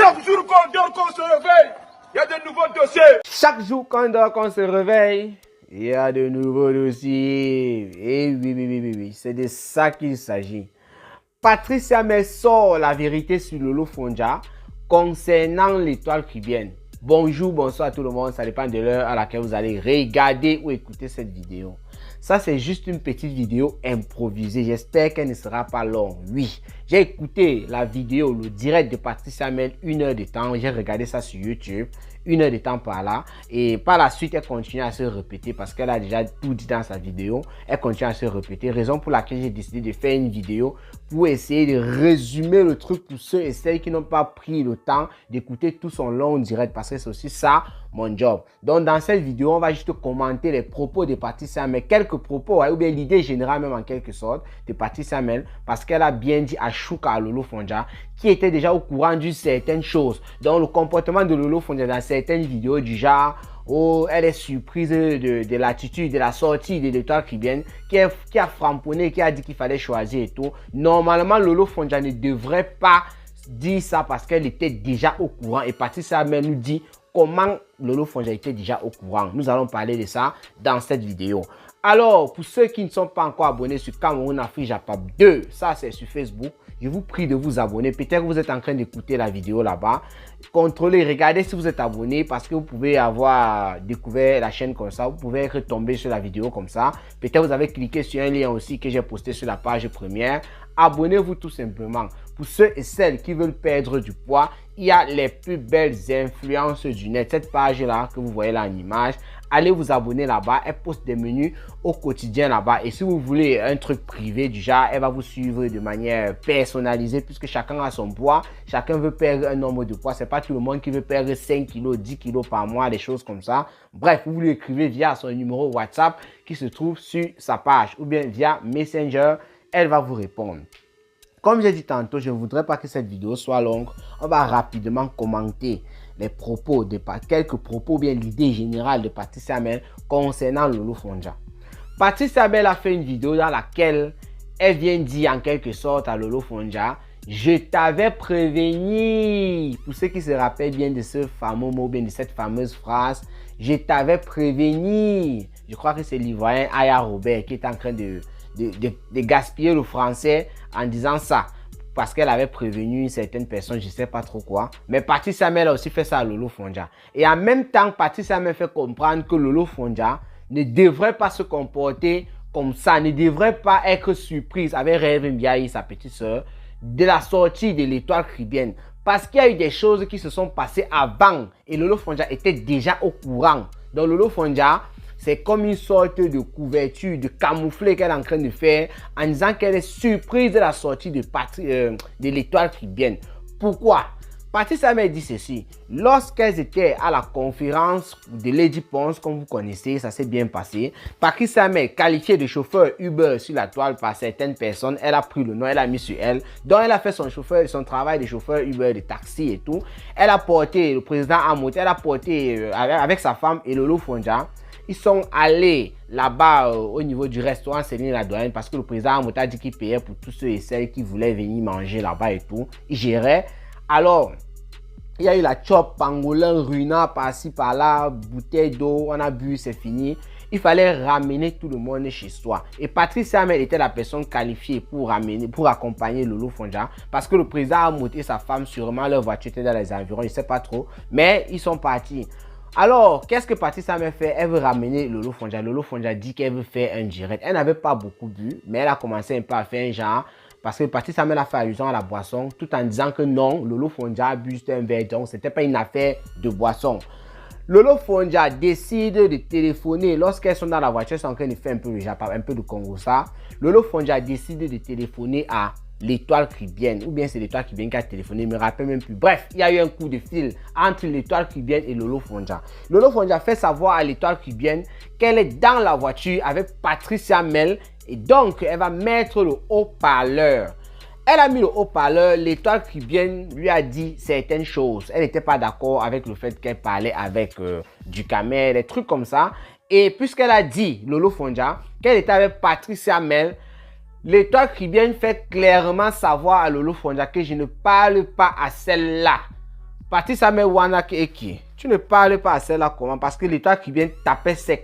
Chaque jour qu'on dort, qu'on se réveille, il y a de nouveaux dossiers. Chaque jour qu'on dort, qu'on se réveille, il y a de nouveaux dossiers. Et oui, c'est de ça qu'il s'agit. Patrice Hamel sort la vérité sur Lolo Fonja concernant l'étoile cubaine. Bonjour, bonsoir à tout le monde, ça dépend de l'heure à laquelle vous allez regarder ou écouter cette vidéo. Ça, c'est juste une petite vidéo improvisée. J'espère qu'elle ne sera pas longue. Oui, j'ai écouté la vidéo, le direct de Patrice Hamel, 1 heure de temps. J'ai regardé ça sur YouTube, 1 heure de temps par là. Et par la suite, elle continue à se répéter parce qu'elle a déjà tout dit dans sa vidéo. Elle continue à se répéter. Raison pour laquelle j'ai décidé de faire une vidéo pour essayer de résumer le truc pour ceux et celles qui n'ont pas pris le temps d'écouter tout son long direct parce que c'est aussi ça mon job. Donc dans cette vidéo, on va juste commenter les propos de Patrice Hamel, quelques propos, ou bien l'idée générale même en quelque sorte de Patrice Hamel, parce qu'elle a bien dit à Chouka, à Lolo Fonja, qui était déjà au courant d'une certaine chose. Donc le comportement de Lolo Fonja dans certaines vidéos du genre, oh, elle est surprise de l'attitude, de la sortie de l'étoile cubaine, qui a framponné, qui a dit qu'il fallait choisir et tout. Normalement, Lolo Fonja ne devrait pas dire ça parce qu'elle était déjà au courant. Et Patrice Hamel nous dit comment Lolo Fonja était déjà au courant. Nous allons parler de ça dans cette vidéo. Alors, pour ceux qui ne sont pas encore abonnés sur Cameroun Afrique Japap 2, ça c'est sur Facebook, je vous prie de vous abonner. Peut-être que vous êtes en train d'écouter la vidéo là-bas. Contrôlez, regardez si vous êtes abonné parce que vous pouvez avoir découvert la chaîne comme ça. Vous pouvez être tombé sur la vidéo comme ça. Peut-être vous avez cliqué sur un lien aussi que j'ai posté sur la page première. Abonnez-vous tout simplement. Pour ceux et celles qui veulent perdre du poids, il y a les plus belles influences du net. Cette page-là que vous voyez là en image, allez vous abonner là-bas. Elle poste des menus au quotidien là-bas. Et si vous voulez un truc privé du genre, elle va vous suivre de manière personnalisée puisque chacun a son poids. Chacun veut perdre un nombre de poids. C'est pas tout le monde qui veut perdre 5 kilos, 10 kilos par mois, des choses comme ça. Bref, vous lui écrivez via son numéro WhatsApp qui se trouve sur sa page ou bien via Messenger. Elle va vous répondre. Comme j'ai dit tantôt, je ne voudrais pas que cette vidéo soit longue. On va rapidement commenter les propos, quelques propos, bien l'idée générale de Patrice Hamel concernant Lolo Fonja. Patrice Hamel a fait une vidéo dans laquelle elle vient dire en quelque sorte à Lolo Fonja, je t'avais prévenu. Pour ceux qui se rappellent bien de ce fameux mot, bien de cette fameuse phrase, je t'avais prévenu. Je crois que c'est l'Ivoirien Aya Robert qui est en train de gaspiller le français en disant ça parce qu'elle avait prévenu une certaine personne, je ne sais pas trop quoi. Mais Patrice Hamel a aussi fait ça à Lolo Fonja. Et en même temps, Patrice Hamel fait comprendre que Lolo Fonja ne devrait pas se comporter comme ça, ne devrait pas être surprise avec Rêve Mbiaye, sa petite soeur, de la sortie de l'étoile cubaine. Parce qu'il y a eu des choses qui se sont passées avant et Lolo Fonja était déjà au courant. Donc Lolo Fonja, c'est comme une sorte de couverture, de camoufler qu'elle est en train de faire en disant qu'elle est surprise de la sortie de l'étoile cubaine. Pourquoi? Patrice Hamel dit ceci. Lorsqu'elles étaient à la conférence de Lady Ponce, comme vous connaissez, ça s'est bien passé. Patrice Hamel, qualifié de chauffeur Uber sur la toile par certaines personnes, elle a pris le nom, elle a mis sur elle. Donc elle a fait son travail de chauffeur Uber, de taxi et tout. Elle a porté, le président Amoté, elle a porté avec sa femme et Lolo Fonja. Ils sont allés là-bas au niveau du restaurant Céline la Douane parce que le président Amoté a dit qu'il payait pour tous ceux et celles qui voulaient venir manger là-bas et tout. Il gérait. Alors, il y a eu la chop, pangolin, runa, par-ci, par-là, bouteille d'eau, on a bu, c'est fini. Il fallait ramener tout le monde chez soi. Et Patrice Hamel était la personne qualifiée pour accompagner Lolo Fonja. Parce que le président Amoté et sa femme, sûrement, leur voiture était dans les environs, je ne sais pas trop. Mais ils sont partis. Alors, qu'est-ce que Patrice Hamel fait? Elle veut ramener Lolo Fonja. Lolo Fonja dit qu'elle veut faire un direct. Elle n'avait pas beaucoup bu, mais elle a commencé un peu à faire un genre. Parce que Patrice Hamel a fait allusion à la boisson, tout en disant que non, Lolo Fonja a bu juste un verre, donc ce n'était pas une affaire de boisson. Lolo Fonja décide de téléphoner lorsqu'elles sont dans la voiture, elles sont en train de faire un peu de Japon, un peu de Congo ça. Lolo Fonja décide de téléphoner à l'étoile cubaine, ou bien c'est l'étoile cubaine qui a téléphoné, je ne me rappelle même plus. Bref, il y a eu un coup de fil entre l'étoile cubaine et Lolo Fonja. Lolo Fonja fait savoir à l'étoile cubaine qu'elle est dans la voiture avec Patrice Hamel et donc elle va mettre le haut-parleur. Elle a mis le haut-parleur, l'étoile cubaine lui a dit certaines choses. Elle n'était pas d'accord avec le fait qu'elle parlait avec du camel, des trucs comme ça. Et puisqu'elle a dit, Lolo Fonja, qu'elle était avec Patrice Hamel, l'étoile cubaine fait clairement savoir à Lolo Fonja que je ne parle pas à celle-là. Patrice Hamel Wanak et qui? Tu ne parles pas à celle-là comment? Parce que l'État qui vient taper sec.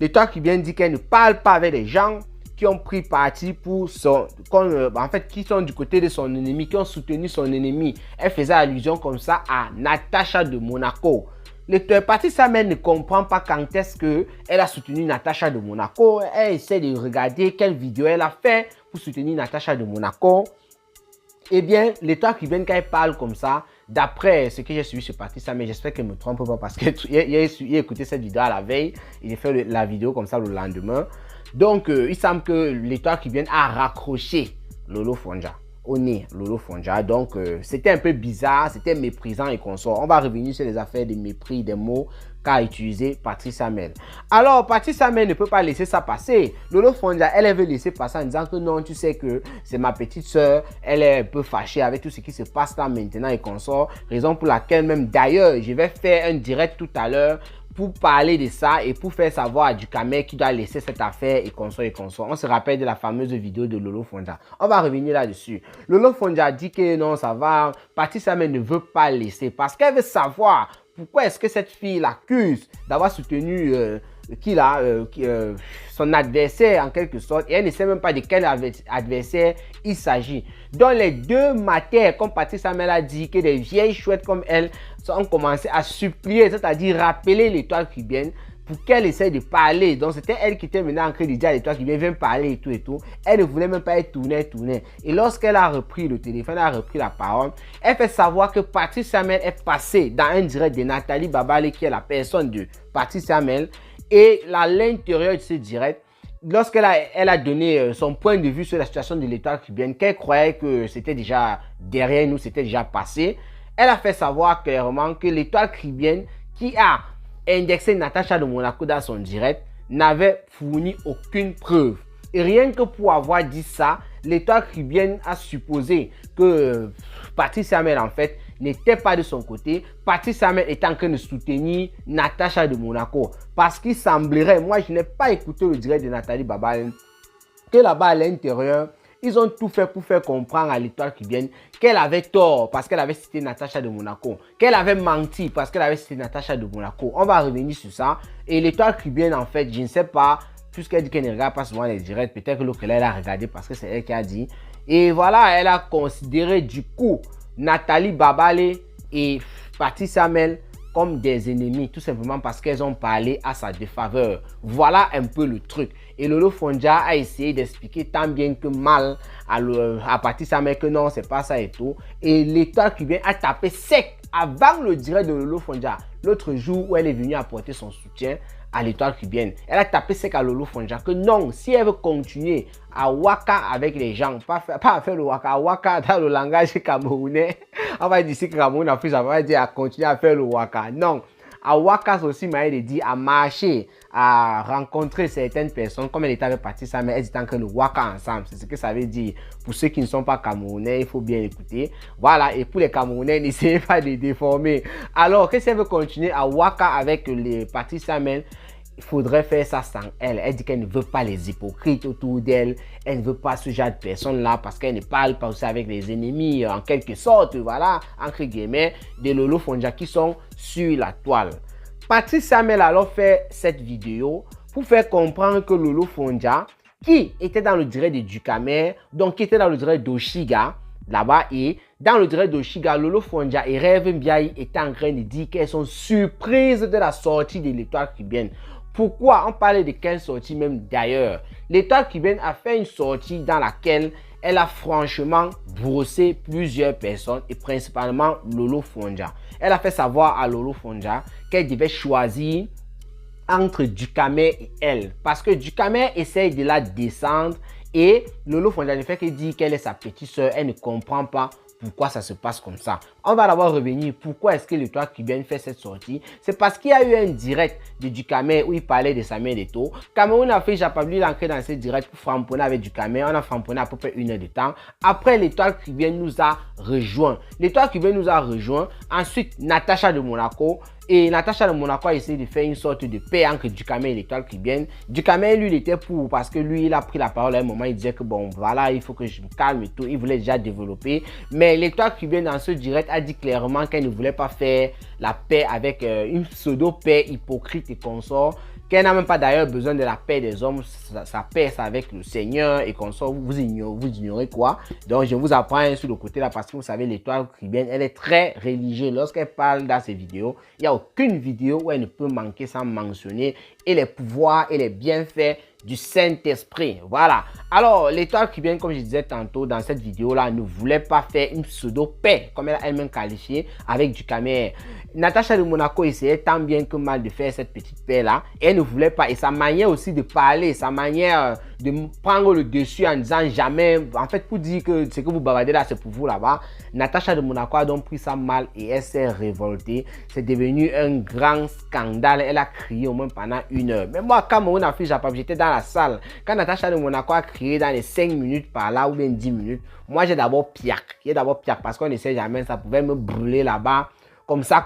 L'État qui vient dire qu'elle ne parle pas avec des gens qui ont pris parti pour son... en fait, qui sont du côté de son ennemi, qui ont soutenu son ennemi. Elle faisait allusion comme ça à Natacha de Monaco. Patrice Hamel ne comprend pas quand est-ce qu'elle a soutenu Natacha de Monaco. Elle essaie de regarder quelle vidéo elle a fait pour soutenir Natacha de Monaco. Eh bien, l'État qui vient quand elle parle comme ça, d'après ce que j'ai suivi sur Patrice Hamel, j'espère qu'elle ne me trompe pas parce qu'il a écouté cette vidéo à la veille, il a fait la vidéo comme ça le lendemain. Donc, il semble que l'État qui vient a raccroché Lolo Fonja au nez, Lolo Fonja. Donc, c'était un peu bizarre, c'était méprisant et consort. On va revenir sur les affaires de mépris des mots qu'a utilisé Patrice Hamel. Alors, Patrice Hamel ne peut pas laisser ça passer. Lolo Fonja, elle veut laisser passer en disant que non, tu sais que c'est ma petite soeur, elle est un peu fâchée avec tout ce qui se passe là maintenant et consort. Raison pour laquelle même d'ailleurs, je vais faire un direct tout à l'heure pour parler de ça et pour faire savoir à Ducamel qui doit laisser cette affaire et consort et consort. On se rappelle de la fameuse vidéo de Lolo Fonja. On va revenir là-dessus. Lolo Fonja dit que non, ça va. Patrice Hamel ne veut pas laisser parce qu'elle veut savoir pourquoi est-ce que cette fille l'accuse d'avoir soutenu son adversaire en quelque sorte, et elle ne sait même pas de quel adversaire il s'agit. Dans les deux matières, comme Patrice Hamel a dit, que des vieilles chouettes comme elle ont commencé à supplier, c'est-à-dire rappeler l'Étoile cubaine pour qu'elle essaie de parler. Donc c'était elle qui était maintenant en train de dire à l'Étoile cubaine, viens parler et tout. Elle ne voulait même pas être tournée. Et lorsqu'elle a repris le téléphone, elle a repris la parole, elle fait savoir que Patrice Hamel est passé dans un direct de Nathalie Babale, qui est la personne de Patrice Hamel. Et à l'intérieur de ce direct, lorsqu'elle a donné son point de vue sur la situation de l'Étoile cubaine, qu'elle croyait que c'était déjà derrière nous, c'était déjà passé, elle a fait savoir clairement que l'Étoile cubaine qui a indexé Natacha de Monaco dans son direct n'avait fourni aucune preuve. Et rien que pour avoir dit ça, l'Étoile cubaine a supposé que Patrice Hamel en fait n'était pas de son côté. Patrice Hamel était en train de soutenir Natacha de Monaco. Parce qu'il semblerait, moi je n'ai pas écouté le direct de Nathalie Babale, que là-bas à l'intérieur, ils ont tout fait pour faire comprendre à l'Étoile cubaine qu'elle avait tort parce qu'elle avait cité Natacha de Monaco, qu'elle avait menti parce qu'elle avait cité Natacha de Monaco. On va revenir sur ça. Et l'Étoile cubaine, en fait, je ne sais pas, puisqu'elle dit qu'elle ne regarde pas souvent les directs, peut-être que l'autre elle a regardé parce que c'est elle qui a dit. Et voilà, elle a considéré du coup Nathalie Babale et Patrice Hamel comme des ennemis, tout simplement parce qu'elles ont parlé à sa défaveur. Voilà un peu le truc. Et Lolo Fonja a essayé d'expliquer tant bien que mal à Patrice Hamel que non, c'est pas ça et tout. Et l'Étoile cubaine a tapé sec avant le direct de Lolo Fonja, l'autre jour où elle est venue apporter son soutien à l'Étoile cubaine. Elle a tapé sec à Lolo Fonja que non, si elle veut continuer à waka avec les gens, pas à faire le waka dans le langage camerounais, on va dire ici que Cameroun Afrique, ça va dire à continuer à faire le waka. Non, à waka c'est aussi manière de dire à marcher, à rencontrer certaines personnes, comme elle était avec Patrice Hamel, elles étaient en train de waka ensemble. C'est ce que ça veut dire. Pour ceux qui ne sont pas camerounais, il faut bien écouter. Voilà, et pour les camerounais, n'essayez pas de déformer. Alors, que si elle veut continuer à waka avec les Patrice Hamel, il faudrait faire ça sans elle. Elle dit qu'elle ne veut pas les hypocrites autour d'elle. Elle ne veut pas ce genre de personnes-là parce qu'elle ne parle pas aussi avec les ennemis, en quelque sorte, voilà, entre guillemets, de Lolo Fonja qui sont sur la toile. Patrice Hamel a alors fait cette vidéo pour faire comprendre que Lolo Fonja, qui était dans le direct de Ducamel, donc qui était dans le direct d'Oshiga, là-bas, et dans le direct d'Oshiga, Lolo Fonja et Rêve Mbiaye étaient en train de dire qu'elles sont surprises de la sortie de l'Étoile cubaine. Pourquoi? On parlait de quelle sortie même d'ailleurs. L'Étoile cubaine a fait une sortie dans laquelle elle a franchement brossé plusieurs personnes et principalement Lolo Fonja. Elle a fait savoir à Lolo Fonja qu'elle devait choisir entre Ducamel et elle. Parce que Ducamel essaye de la descendre et Lolo Fonja ne fait que dire qu'elle est sa petite soeur. Elle ne comprend pas pourquoi ça se passe comme ça. On va d'abord revenir. Pourquoi est-ce que l'Étoile cubaine fait cette sortie? C'est parce qu'il y a eu un direct de Ducamel où il parlait de Samuel Eto'o. Cameroun a fait Japabli l'entrée dans ce direct pour framponner avec Ducamel. On a framponné à peu près 1 heure de temps. Après, l'Étoile cubaine nous a rejoint. L'Étoile cubaine nous a rejoint. Ensuite, Natacha de Monaco. Et Natacha de Monaco a essayé de faire une sorte de paix entre Ducamel et l'Étoile cubaine. Ducamel, lui, il était pour parce que lui, il a pris la parole à un moment. Il disait que bon, voilà, il faut que je me calme et tout. Il voulait déjà développer. Mais l'Étoile cubaine, dans ce direct, a dit clairement qu'elle ne voulait pas faire la paix avec une pseudo-paix hypocrite et consort, qu'elle n'a même pas d'ailleurs besoin de la paix des hommes, sa paix c'est avec le Seigneur et consort. Vous ignorez quoi? Donc je vous apprends sur le côté là parce que vous savez, l'étoile caribéenne, elle est très religieuse. Lorsqu'elle parle dans ses vidéos, il n'y a aucune vidéo où elle ne peut manquer sans mentionner et les pouvoirs et les bienfaits du Saint-Esprit. Voilà. Alors, l'étoile caribéenne, comme je disais tantôt dans cette vidéo-là, ne voulait pas faire une pseudo-paix, comme elle a elle-même qualifié, avec Ducamer. Natacha de Monaco essayait tant bien que mal de faire cette petite paix-là. Et elle ne voulait pas. Et sa manière aussi de parler, sa manière de prendre le dessus en disant jamais, en fait, pour dire que ce que vous bavardez là, c'est pour vous là-bas. Natacha de Monaco a donc pris ça mal et elle s'est révoltée. C'est devenu un grand scandale. Elle a crié au moins pendant 1 heure. Mais moi, quand mon affiche, j'étais dans la salle. Quand Natacha de Monaco a crié dans les 5 minutes par là ou bien 10 minutes, moi j'ai d'abord piac. Parce qu'on ne sait jamais, ça pouvait me brûler là-bas. Comme ça.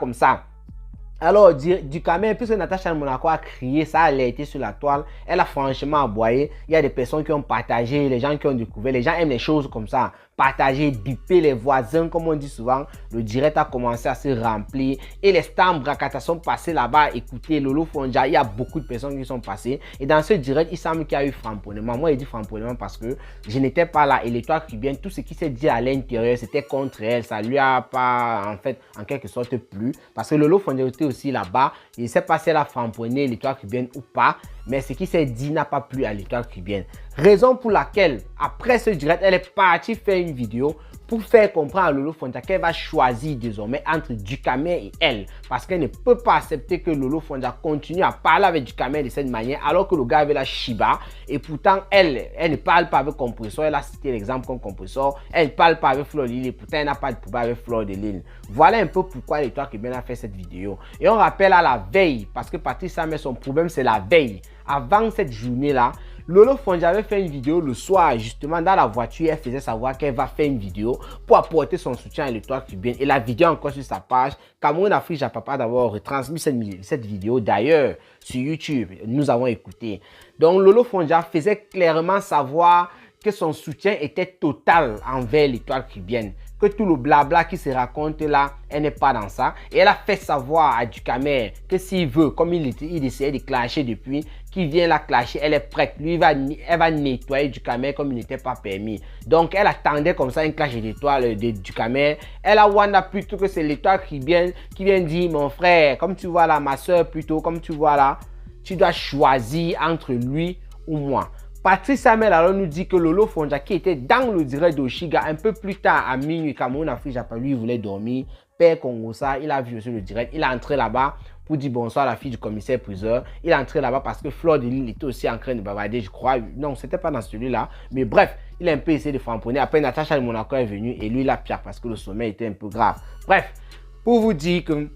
Alors, Ducamer, puisque Natacha de Monaco a crié, ça a été sur la toile, elle a franchement aboyé. Il y a des personnes qui ont partagé, les gens qui ont découvert, les gens aiment les choses comme ça. Partager, biper les voisins, comme on dit souvent. Le direct a commencé à se remplir et les stands Bracata sont passés là-bas. Écoutez, Lolo Fonja, il y a beaucoup de personnes qui sont passées. Et dans ce direct, il semble qu'il y a eu framponnement. Moi, il dit framponnement parce que je n'étais pas là. Et l'étoile caribéenne, tout ce qui s'est dit à l'intérieur, c'était contre elle. Ça lui a pas, en fait, en quelque sorte, plu. Parce que Lolo Fonja était aussi là-bas. Il ne sait pas si elle a framponné l'étoile caribéenne ou pas. Mais ce qui s'est dit n'a pas plu à l'étoile caribéenne. Raison pour laquelle, après ce direct, elle est partie faire une vidéo pour faire comprendre à Lolo Fonja qu'elle va choisir désormais entre Ducamer et elle. Parce qu'elle ne peut pas accepter que Lolo Fonja continue à parler avec Ducamer de cette manière alors que le gars avait la Shiba. Et pourtant, elle ne parle pas avec Compressor. Elle a cité l'exemple comme Compressor. Elle ne parle pas avec Fleur de Lille et pourtant, elle n'a pas de pouvoir avec Fleur de Lille. Voilà un peu pourquoi l'étoile caribéenne a fait cette vidéo. Et on rappelle à la veille, parce que Patrice Samet, son problème, c'est la veille. Avant cette journée-là, Lolo Fonja avait fait une vidéo le soir, justement dans la voiture. Elle faisait savoir qu'elle va faire une vidéo pour apporter son soutien à l'étoile caribéenne. Et la vidéo encore sur sa page. Cameroun Afrique Japapa d'avoir retransmis cette vidéo d'ailleurs sur YouTube. Nous avons écouté. Donc Lolo Fonja faisait clairement savoir que son soutien était total envers l'étoile caribéenne. Que tout le blabla qui se raconte là, elle n'est pas dans ça. Et elle a fait savoir à Ducamer que s'il veut, comme il essayait de clasher depuis, qu'il vient la clasher, elle est prête. Lui, elle va nettoyer Ducamer comme il n'était pas permis. Donc, elle attendait comme ça un clash d'étoiles de Ducamer. Elle a wanda plutôt que c'est l'étoile qui vient dire, mon frère, comme tu vois là, ma soeur plutôt, comme tu vois là, tu dois choisir entre lui ou moi. Patrice Samet alors nous dit que Lolo Fonja qui était dans le direct d'Oshiga un peu plus tard à minuit, Cameroun Afrique Japon, lui il voulait dormir, Père Congosa, il a vu aussi le direct, il est entré là-bas pour dire bonsoir à la fille du commissaire priseur, il est entré là-bas parce que Fleur de Lille était aussi en train de bavarder, je crois, non c'était pas dans celui-là, mais bref, il a un peu essayé de framponner, après Natacha de Monaco est venue et lui il a pire parce que le sommeil était un peu grave. Bref, pour vous dire que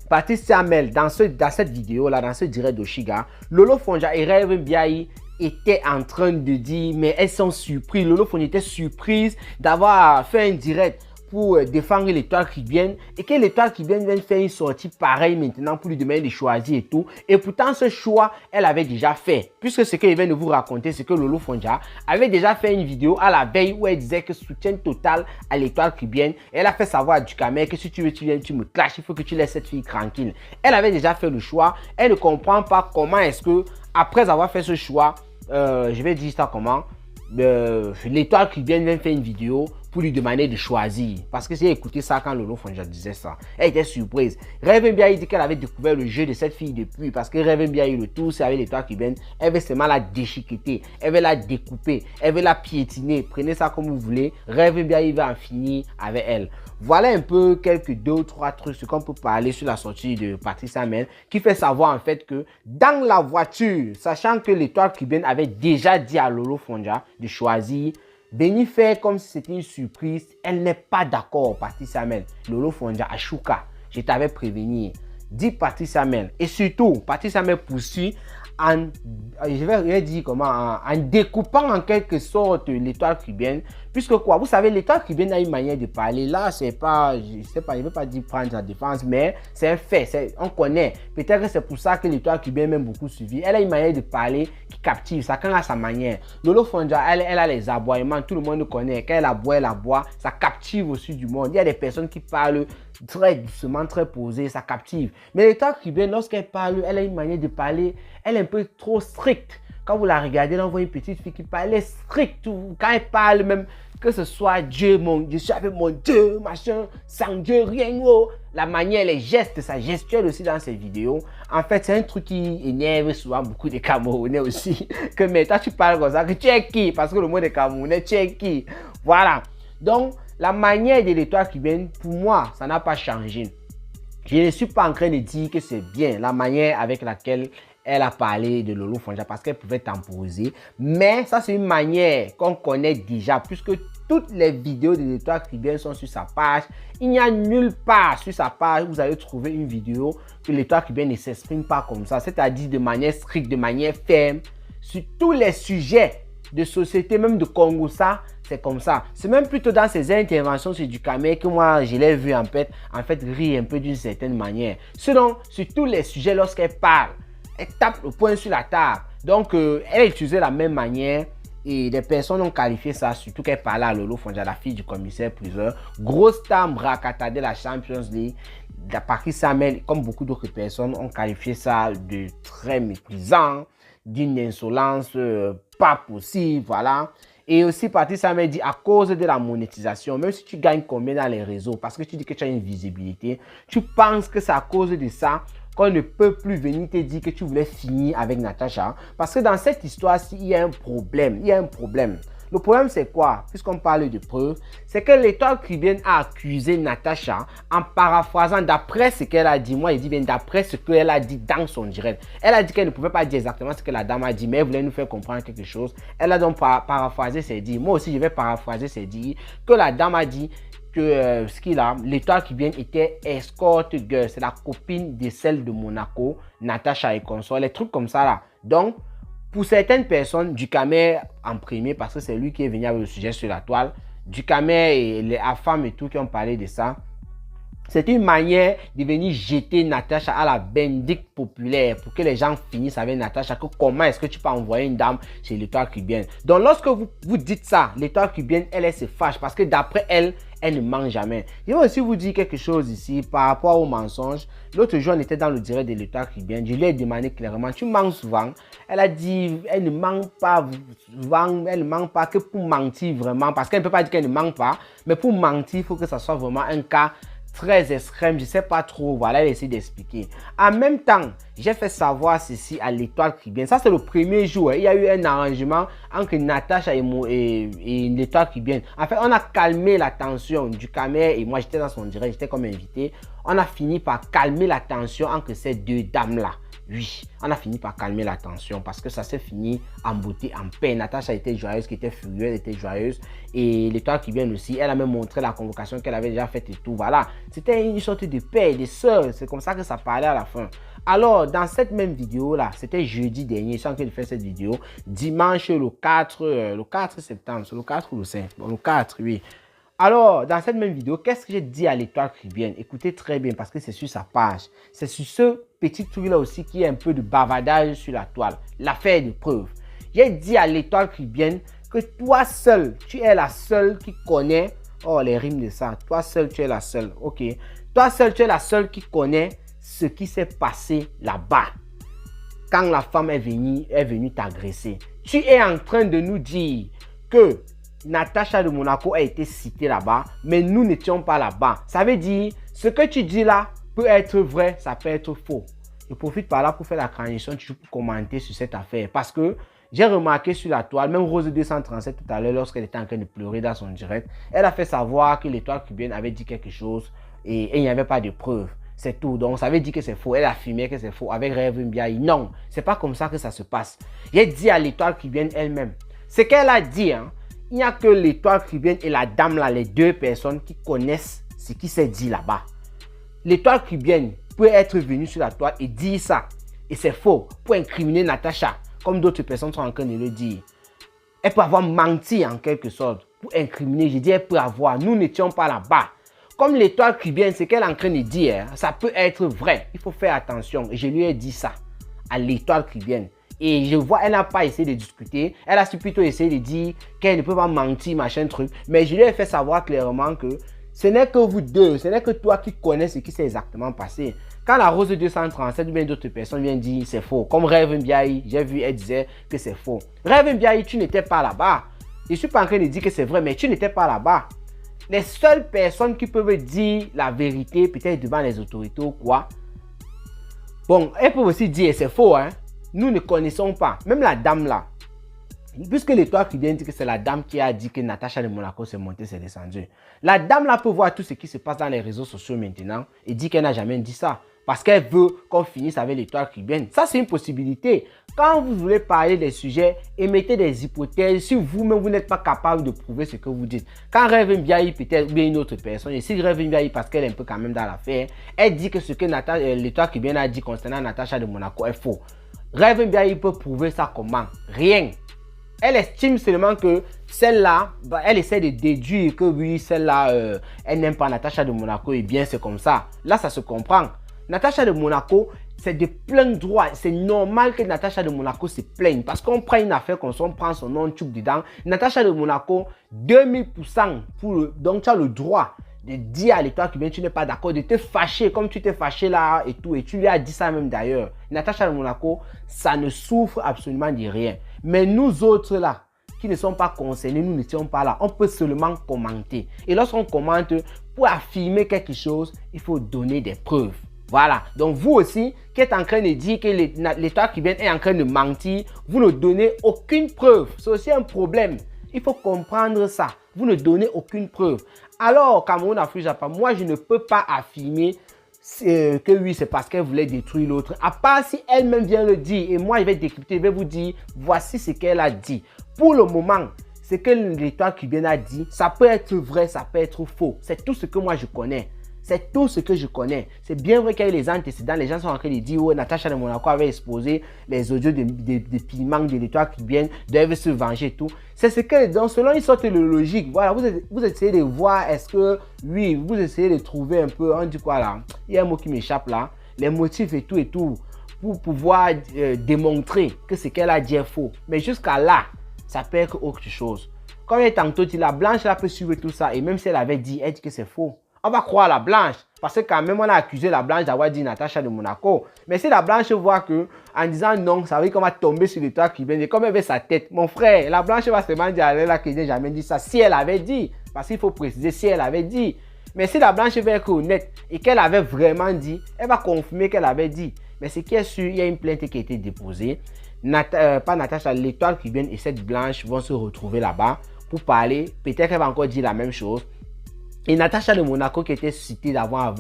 Patrice Samet dans cette vidéo-là, dans ce direct d'Oshiga, Lolo Fonja et Rêve Biaï étaient en train de dire, mais elles sont surprises. Lolo Fonja était surprise d'avoir fait un direct pour défendre l'étoile caribéenne et que l'étoile caribéenne vienne faire une sortie pareille maintenant pour lui demander de choisir et tout. Et pourtant, ce choix, elle avait déjà fait. Puisque ce qu'elle vient de vous raconter, c'est que Lolo Fonja avait déjà fait une vidéo à la veille où elle disait que soutien total à l'étoile caribéenne. Elle a fait savoir à Ducamer que si tu veux, tu viens, tu me clashes, il faut que tu laisses cette fille tranquille. Elle avait déjà fait le choix. Elle ne comprend pas comment est-ce que, après avoir fait ce choix, je vais dire ça comment, l'étoile caribéenne vient faire une vidéo pour lui demander de choisir. Parce que j'ai écouté ça quand Lolo Fonja disait ça. Elle était surprise. Rêve Biaï dit qu'elle avait découvert le jeu de cette fille depuis. Parce que Rêve Biaï, le tout, c'est avec l'étoile caribéenne. Elle veut seulement la déchiqueter. Elle veut la découper. Elle veut la piétiner. Prenez ça comme vous voulez. Rêve Biaï va en finir avec elle. Voilà un peu quelques 2 ou 3 trucs ce qu'on peut parler sur la sortie de Patrice Samet qui fait savoir en fait que dans la voiture, sachant que l'étoile caribéenne avait déjà dit à Lolo Fonja de choisir, venir faire comme si c'était une surprise, elle n'est pas d'accord, Patrice Samet. Lolo Fonja, Ashuka, je t'avais prévenu. Dit Patrice Samet. Et surtout, Patrice Samet poursuit je vais dire comment, en découpant en quelque sorte l'étoile cubaine, puisque quoi, vous savez, l'étoile cubaine a une manière de parler. Là, c'est pas, je sais pas, je ne veux pas dire prendre sa défense, mais c'est un fait, on connaît. Peut-être que c'est pour ça que l'étoile cubaine m'a beaucoup suivi. Elle a une manière de parler qui captive, chacun a sa manière. Lolo Fonja, elle a les aboiements, tout le monde connaît. Quand elle aboie, ça captive aussi du monde. Il y a des personnes qui parlent très doucement, très posées, ça captive. Mais l'étoile cubaine, lorsqu'elle parle, elle a une manière de parler, elle est un peu trop stricte. Quand vous la regardez, là, on voit une petite fille qui parle strict. Quand elle parle, même que ce soit Dieu, je suis avec mon Dieu, machin, sans Dieu, rien. Oh. La manière, les gestes, sa gestuelle aussi dans ses vidéos. En fait, c'est un truc qui énerve souvent beaucoup de Camerounais aussi. Que mais toi, tu parles comme ça, que tu es qui? Parce que le mot de Camerounais, tu es qui? Voilà. Donc, la manière de l'étoile cubaine, pour moi, ça n'a pas changé. Je ne suis pas en train de dire que c'est bien la manière avec laquelle elle a parlé de Lolo Fonja parce qu'elle pouvait temporiser. Mais ça, c'est une manière qu'on connaît déjà puisque toutes les vidéos de l'étoile cubaine sont sur sa page. Il n'y a nulle part sur sa page où vous allez trouver une vidéo que l'étoile cubaine ne s'exprime pas comme ça. C'est-à-dire de manière stricte, de manière ferme. Sur tous les sujets de société, même de Congo, ça, c'est comme ça. C'est même plutôt dans ses interventions sur du Camer que moi, je l'ai vu en fait rire un peu d'une certaine manière. Sinon, sur tous les sujets, lorsqu'elle parle, elle tape le poing sur la table. Donc, elle a utilisé la même manière et des personnes ont qualifié ça, surtout qu'elle parlait à Lolo Fonja, la fille du commissaire priseur. Grosse table bracata de la Champions League. Patrice Samuel, comme beaucoup d'autres personnes, ont qualifié ça de très méprisant, d'une insolence pas possible, voilà. Et aussi, Patrice Samuel dit à cause de la monétisation, même si tu gagnes combien dans les réseaux, parce que tu dis que tu as une visibilité, tu penses que c'est à cause de ça qu'on ne peut plus venir te dire que tu voulais finir avec Natacha. Parce que dans cette histoire-ci, il y a un problème. Le problème, c'est quoi? Puisqu'on parle de preuves, c'est que l'étoile cubaine a accusé Natacha en paraphrasant d'après ce qu'elle a dit. Moi, je dis bien d'après ce qu'elle a dit dans son direct. Elle a dit qu'elle ne pouvait pas dire exactement ce que la dame a dit, mais elle voulait nous faire comprendre quelque chose. Elle a donc paraphrasé ses dires. Moi aussi, je vais paraphraser ses dires. Que la dame a dit que l'étoile cubaine était escort girl. C'est la copine de celle de Monaco, Natacha et consort. Les trucs comme ça là. Donc, pour certaines personnes, Ducamer en premier, parce que c'est lui qui est venu avec le sujet sur la toile, Ducamer et les AFAM et tout qui ont parlé de ça, c'est une manière de venir jeter Natacha à la vindicte populaire pour que les gens finissent avec Natacha. Que comment est-ce que tu peux envoyer une dame chez l'étoile cubaine? Donc lorsque vous dites ça, l'étoile cubaine, elle se fâche parce que d'après elle, elle ne ment jamais. Je vais aussi vous dire quelque chose ici par rapport au mensonge. L'autre jour, on était dans le direct de l'étoile cubaine. Je lui ai demandé clairement, tu mens souvent? Elle a dit, elle ne ment pas souvent, elle ne ment pas que pour mentir vraiment. Parce qu'elle ne peut pas dire qu'elle ne ment pas, mais pour mentir, il faut que ça soit vraiment un cas très extrême, je sais pas trop, voilà, elle essaie d'expliquer. En même temps, j'ai fait savoir ceci à l'étoile cubaine. Ça, c'est le premier jour. Il y a eu un arrangement entre Natacha et l'étoile cubaine. En fait, on a calmé la tension du Camer et moi, j'étais dans son direct, j'étais comme invité. On a fini par calmer la tension entre ces deux dames-là. Oui, on a fini par calmer la tension parce que ça s'est fini en beauté, en paix. Natacha était joyeuse, qui était furieuse, elle était joyeuse. Et l'étoile cubaine aussi, elle a même montré la convocation qu'elle avait déjà faite et tout. Voilà, c'était une sorte de paix, de sœurs. C'est comme ça que ça parlait à la fin. Alors, dans cette même vidéo-là, c'était jeudi dernier, sans que je fasse cette vidéo, dimanche le 4 septembre, c'est le 4 ou le 5? Bon, le 4, oui. Alors, dans cette même vidéo, qu'est-ce que j'ai dit à l'étoile cubaine? Écoutez très bien parce que c'est sur sa page. C'est sur ce petit truc-là aussi qui est un peu de bavardage sur la toile. L'affaire de preuve. J'ai dit à l'étoile cubaine que toi seul, tu es la seule qui connaît. Oh, les rimes de ça. Toi seul, tu es la seule. Ok. Toi seul, tu es la seule qui connaît ce qui s'est passé là-bas. Quand la femme est venue t'agresser. Tu es en train de nous dire que Natacha de Monaco a été citée là-bas, mais nous n'étions pas là-bas. Ça veut dire, ce que tu dis là peut être vrai, ça peut être faux. Je profite par là pour faire la transition, toujours pour commenter sur cette affaire. Parce que j'ai remarqué sur la toile, même Rose 237 tout à l'heure, lorsqu'elle était en train de pleurer dans son direct, elle a fait savoir que l'étoile cubaine avait dit quelque chose et il n'y avait pas de preuve. C'est tout. Donc, ça veut dire que c'est faux. Elle a affirmé que c'est faux avec Rêve Mbiaye. Non, c'est pas comme ça que ça se passe. J'ai dit à l'étoile cubaine elle-même. Ce qu'elle a dit, hein, il n'y a que l'étoile cubaine et la dame là, les deux personnes qui connaissent ce qui s'est dit là-bas. L'étoile cubaine peut être venue sur la toile et dire ça. Et c'est faux. Pour incriminer Natacha, comme d'autres personnes sont en train de le dire. Elle peut avoir menti en quelque sorte. Pour incriminer, je dis elle peut avoir. Nous n'étions pas là-bas. Comme l'étoile cubaine, ce qu'elle est en train de dire, ça peut être vrai. Il faut faire attention. Et je lui ai dit ça à l'étoile cubaine. Et je vois, elle n'a pas essayé de discuter. Elle a plutôt essayé de dire qu'elle ne peut pas mentir, machin truc. Mais je lui ai fait savoir clairement que ce n'est que vous deux, ce n'est que toi qui connais ce qui s'est exactement passé. Quand la Rose 237 ou bien d'autres personnes viennent dire c'est faux, comme Rêve Mbiaye, j'ai vu, elle disait que c'est faux. Rêve Mbiaye, tu n'étais pas là-bas. Je ne suis pas en train de dire que c'est vrai, mais tu n'étais pas là-bas. Les seules personnes qui peuvent dire la vérité, peut-être devant les autorités ou quoi, bon, elles peuvent aussi dire c'est faux, hein. Nous ne connaissons pas. Même la dame là, puisque l'étoile qui vient dit que c'est la dame qui a dit que Natacha de Monaco s'est montée, s'est descendue. La dame là peut voir tout ce qui se passe dans les réseaux sociaux maintenant et dit qu'elle n'a jamais dit ça. Parce qu'elle veut qu'on finisse avec l'étoile cubaine. Ça, c'est une possibilité. Quand vous voulez parler des sujets, émettez des hypothèses. Si vous-même, vous n'êtes pas capable de prouver ce que vous dites. Quand Rêve Mbiaye, peut-être, ou bien une autre personne, et si Rêve Mbiaye, parce qu'elle est un peu quand même dans l'affaire, elle dit que ce que l'étoile cubaine a dit concernant Natacha de Monaco est faux. Rêve Mbiaye peut prouver ça comment? Rien. Elle estime seulement que celle-là, elle essaie de déduire que oui, celle-là, elle n'aime pas Natacha de Monaco et bien c'est comme ça. Là, ça se comprend. Natacha de Monaco, c'est de plein droit. C'est normal que Natacha de Monaco se plaigne. Parce qu'on prend une affaire comme ça, on prend son nom, tchouk dedans. Natacha de Monaco, 2000% donc tu as le droit de dire à l'étoile cubaine tu n'es pas d'accord, de te fâcher comme tu t'es fâché là et tout. Et tu lui as dit ça même d'ailleurs. Natacha de Monaco, ça ne souffre absolument de rien. Mais nous autres là, qui ne sont pas concernés, nous n'étions pas là. On peut seulement commenter. Et lorsqu'on commente, pour affirmer quelque chose, il faut donner des preuves. Voilà, donc vous aussi qui êtes en train de dire que l'étoile cubaine est en train de mentir, vous ne donnez aucune preuve. C'est aussi un problème. Il faut comprendre ça. Vous ne donnez aucune preuve. Alors, Cameroun, Afrique, Japon, moi je ne peux pas affirmer que oui, c'est parce qu'elle voulait détruire l'autre. À part si elle-même vient le dire et moi je vais décrypter, je vais vous dire, voici ce qu'elle a dit. Pour le moment, ce que l'étoile cubaine a dit, ça peut être vrai, ça peut être faux. C'est tout ce que moi je connais. C'est tout ce que je connais. C'est bien vrai qu'il y a eu les antécédents. Les gens sont en train de dire, oh, Natacha de Monaco avait exposé les audios de piment de l'étoile cubaine, doivent se venger et tout. C'est ce que, donc, selon une sorte de logique, voilà, vous essayez de voir, est-ce que, oui, vous essayez de trouver un peu, on dit quoi là, il y a un mot qui m'échappe là, les motifs et tout, pour pouvoir démontrer que ce qu'elle a dit est faux. Mais jusqu'à là, ça peut être autre chose. Comme elle tantôt dit, la blanche là peut suivre tout ça, et même si elle avait dit, elle dit que c'est faux. On va croire la blanche. Parce que quand même, on a accusé la blanche d'avoir dit Natacha de Monaco. Mais si la blanche voit que, en disant non, ça veut dire qu'on va tomber sur l'étoile cubaine. Et comme elle avait sa tête, mon frère, la blanche va seulement dire à elle là qu'elle n'a jamais dit ça. Si elle avait dit. Parce qu'il faut préciser si elle avait dit. Mais si la blanche veut être honnête et qu'elle avait vraiment dit, elle va confirmer qu'elle avait dit. Mais ce qui est sûr, il y a une plainte qui a été déposée. Pas Natacha, l'étoile cubaine et cette blanche vont se retrouver là-bas pour parler. Peut-être qu'elle va encore dire la même chose. Et Natacha de Monaco qui était citée d'avoir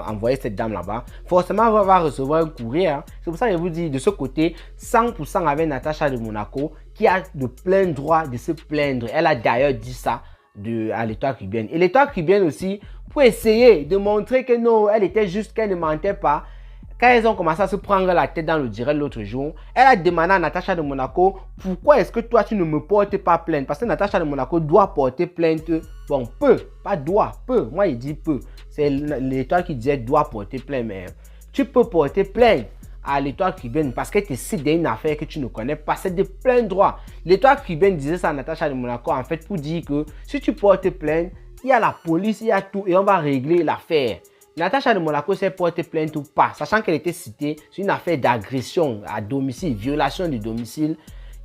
envoyé cette dame là-bas, forcément va recevoir un courrier. Hein. C'est pour ça que je vous dis, de ce côté, 100% avec Natacha de Monaco qui a de plein droit de se plaindre. Elle a d'ailleurs dit ça à l'étoile cubaine. Et l'étoile cubaine aussi, pour essayer de montrer que non, elle était juste, qu'elle ne mentait pas. Quand elles ont commencé à se prendre la tête dans le direct l'autre jour, elle a demandé à Natacha de Monaco, pourquoi est-ce que toi tu ne me portes pas plainte? Parce que Natacha de Monaco doit porter plainte, bon, peut, pas doit, peut, moi il dit peut. C'est l'étoile qui disait doit porter plainte, mais tu peux porter plainte à l'étoile cubaine parce qu'elle te cite d'une affaire que tu ne connais pas, c'est de plein droit. L'étoile cubaine disait ça à Natacha de Monaco en fait pour dire que si tu portes plainte, il y a la police, il y a tout et on va régler l'affaire. Natacha de Monaco s'est portée plainte ou pas, sachant qu'elle était citée sur une affaire d'agression à domicile, violation du domicile.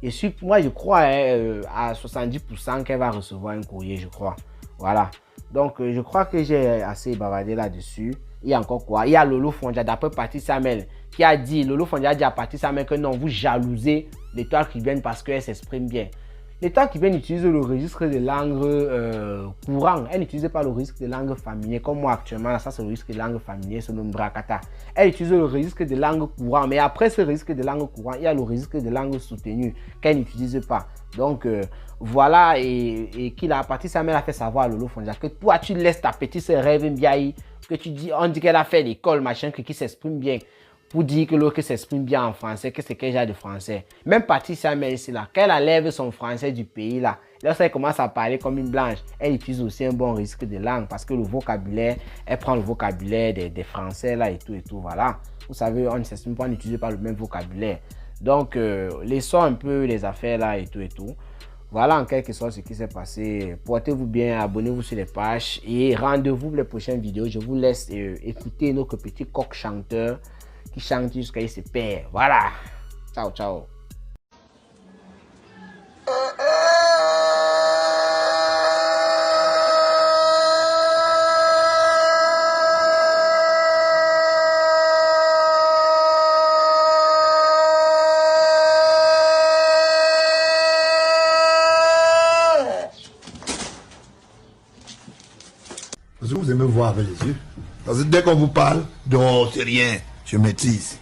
Et moi, je crois à 70% qu'elle va recevoir un courrier, je crois. Voilà. Donc, je crois que j'ai assez bavardé là-dessus. Il y a encore quoi? Il y a Lolo Fondia, d'après Patrice Samuel, qui a dit, Lolo Fondia a dit à Patrice Samuel que non, vous jalousez l'étoile cubaine parce qu'elle s'exprime bien. L'étoile cubaine utilise le registre de langue courant. Elle n'utilise pas le registre de langue familier. Comme moi actuellement, ça c'est le registre de langue familier, c'est le Mbrakata. Elle utilise le registre de langue courant. Mais après ce registre de langue courant, il y a le registre de langue soutenue qu'elle n'utilise pas. Donc voilà, et qu'il a parti, sa mère a fait savoir à Lolo Fondia que toi tu laisses ta petite sœur Rêve Mbiaye, que tu dis, on dit qu'elle a fait l'école, machin, qui s'exprime bien. pour dire que l'autre s'exprime bien en français, que c'est quel genre de français. Même Patricia Mel ici là, quand elle enlève son français du pays là, lorsqu'elle commence à parler comme une blanche, elle utilise aussi un bon risque de langue parce que le vocabulaire, elle prend le vocabulaire des français là et tout, voilà. Vous savez, on ne s'exprime pas, on n'utilise pas le même vocabulaire. Donc, laissons un peu les affaires là et tout. Voilà en quelque sorte ce qui s'est passé. Portez-vous bien, abonnez-vous sur les pages et rendez-vous pour les prochaines vidéos. Je vous laisse écouter notre petit coq chanteur qui chante jusqu'à il se perd. Voilà. Ciao, ciao. Parce que vous aimez voir avec les yeux. Parce que dès qu'on vous parle, non, c'est rien, je maîtrise.